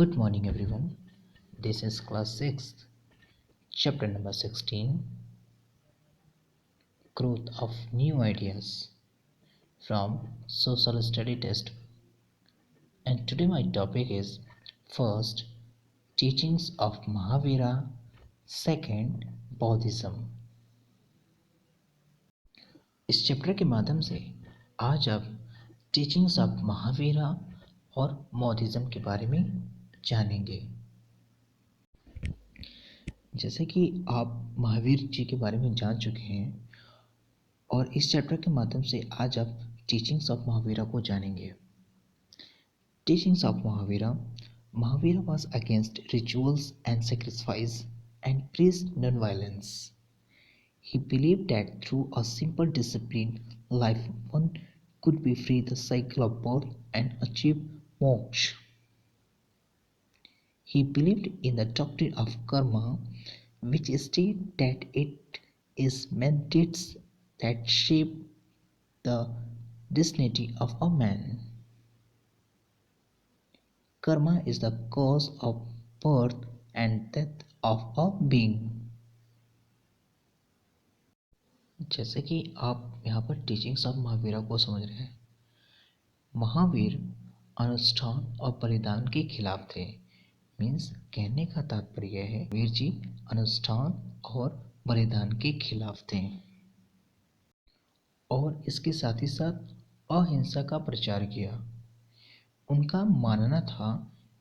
Good morning, everyone. This is class 6, chapter number 16, Growth of New Ideas from Social Study Test. And today my topic is first, Teachings of Mahavira, second, Buddhism. इस chapter के माध्यम से आज आप teachings of Mahavira और बौद्धिज्म के बारे में जानेंगे। जैसे कि आप महावीर जी के बारे में जान चुके हैं और इस चैप्टर के माध्यम से आज आप टीचिंग्स ऑफ महावीरा को जानेंगे। Teachings of Mahavira was against rituals and sacrifice and preached non-violence. He believed that through a simple disciplined life one could be free the cycle of birth and achieve moksha. He believed in the doctrine of karma, which states that it is mandates that shape the destiny of a man. Karma is the cause of birth and death of a being. जैसे कि आप यहाँ पर teachings of Mahavira को समझ रहे हैं। महावीर अनुष्ठान और बलिदान के खिलाफ थे। मीन्स कहने का तात्पर्य है वीर जी अनुष्ठान और बलिदान के खिलाफ थे और इसके साथ ही साथ अहिंसा का प्रचार किया। उनका मानना था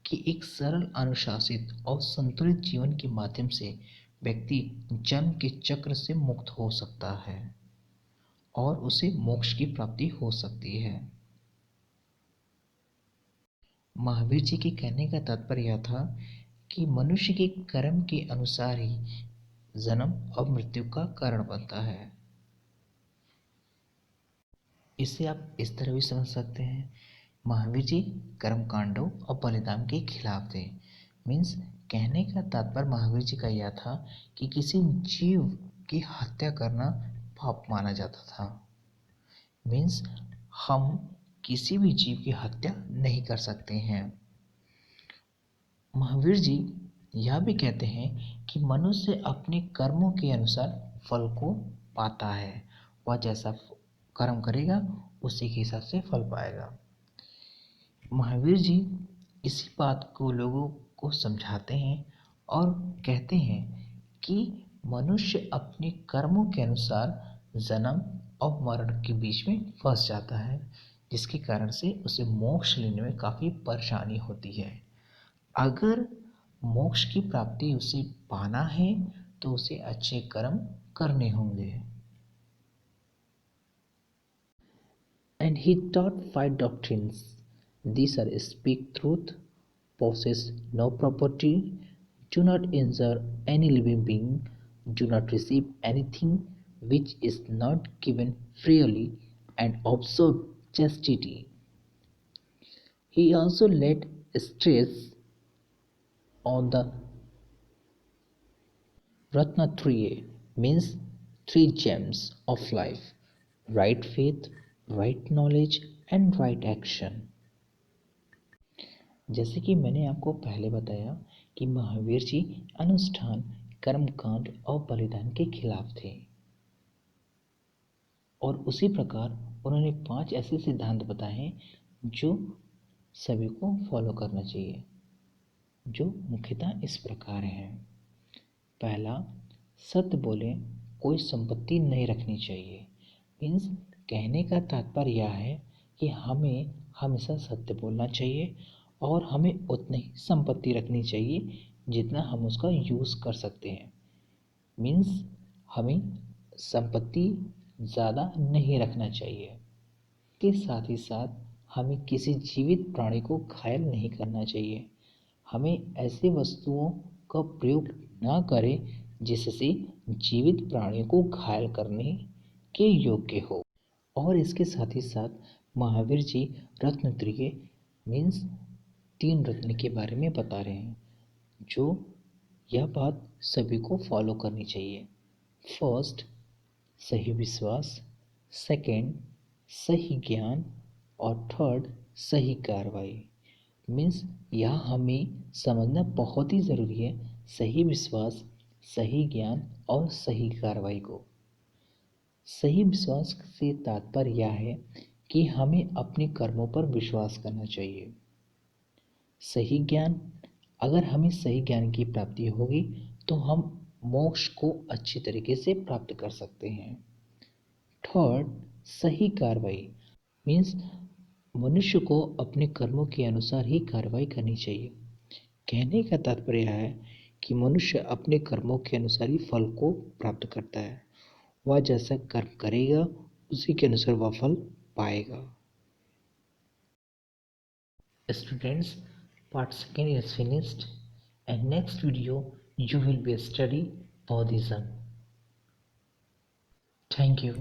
कि एक सरल अनुशासित और संतुलित जीवन के माध्यम से व्यक्ति जन्म के चक्र से मुक्त हो सकता है और उसे मोक्ष की प्राप्ति हो सकती है। महावीर जी के कहने का तात्पर्य यह था कि मनुष्य के कर्म के अनुसार ही जन्म और मृत्यु का कारण बनता है। इसे आप इस तरह भी समझ सकते हैं, महावीर जी कर्म कांडों और बलिदान के खिलाफ थे। मीन्स कहने का तात्पर्य महावीर जी का यह था कि किसी जीव की हत्या करना पाप माना जाता था। मीन्स हम किसी भी जीव की हत्या नहीं कर सकते हैं। महावीर जी यह भी कहते हैं कि मनुष्य अपने कर्मों के अनुसार फल को पाता है। वह जैसा कर्म करेगा उसी के हिसाब से फल पाएगा। महावीर जी इसी बात को लोगों को समझाते हैं और कहते हैं कि मनुष्य अपने कर्मों के अनुसार जन्म और मरण के बीच में फंस जाता है, जिसके कारण से उसे मोक्ष लेने में काफ़ी परेशानी होती है। अगर मोक्ष की प्राप्ति उसे पाना है तो उसे अच्छे कर्म करने होंगे। And he taught 5 doctrines. These are speak truth, possess no property, do not injure any living being, do not receive anything which is not given freely, and observe chastity. He also laid stress on the Ratnatraye, means 3 gems of life: right faith, right knowledge and right action. जैसे कि मैंने आपको पहले बताया कि महावीर जी अनुष्ठान, कर्मकांड और बलिदान के खिलाफ थे और उसी प्रकार उन्होंने 5 ऐसे सिद्धांत बताए हैं जो सभी को फॉलो करना चाहिए, जो मुख्यतः इस प्रकार हैं। पहला, सत्य बोले, कोई संपत्ति नहीं रखनी चाहिए। मीन्स कहने का तात्पर्य यह है कि हमें हमेशा सत्य बोलना चाहिए और हमें उतनी ही संपत्ति रखनी चाहिए जितना हम उसका यूज़ कर सकते हैं। मीन्स हमें संपत्ति ज़्यादा नहीं रखना चाहिए। के साथ ही साथ हमें किसी जीवित प्राणी को घायल नहीं करना चाहिए। हमें ऐसी वस्तुओं का प्रयोग ना करें जिससे जीवित प्राणियों को घायल करने के योग्य हो। और इसके साथ ही साथ महावीर जी रत्नत्रयी मीन्स 3 रत्न के बारे में बता रहे हैं, जो यह बात सभी को फॉलो करनी चाहिए। फर्स्ट, सही विश्वास, सेकंड, सही ज्ञान और थर्ड, सही कार्रवाई। मीन्स यह हमें समझना बहुत ही ज़रूरी है सही विश्वास, सही ज्ञान और सही कार्रवाई को। सही विश्वास से तात्पर्य यह है कि हमें अपने कर्मों पर विश्वास करना चाहिए। सही ज्ञान, अगर हमें सही ज्ञान की प्राप्ति होगी तो हम मोक्ष को अच्छी तरीके से प्राप्त कर सकते हैं। थर्ड, सही कार्रवाई मीन्स मनुष्य को अपने कर्मों के अनुसार ही कार्रवाई करनी चाहिए। कहने का तात्पर्य है कि मनुष्य अपने कर्मों के अनुसार ही फल को प्राप्त करता है। वह जैसा कर्म करेगा उसी के अनुसार वह फल पाएगा। Students, part second is finished and next video you will be study Buddhism. Thank you.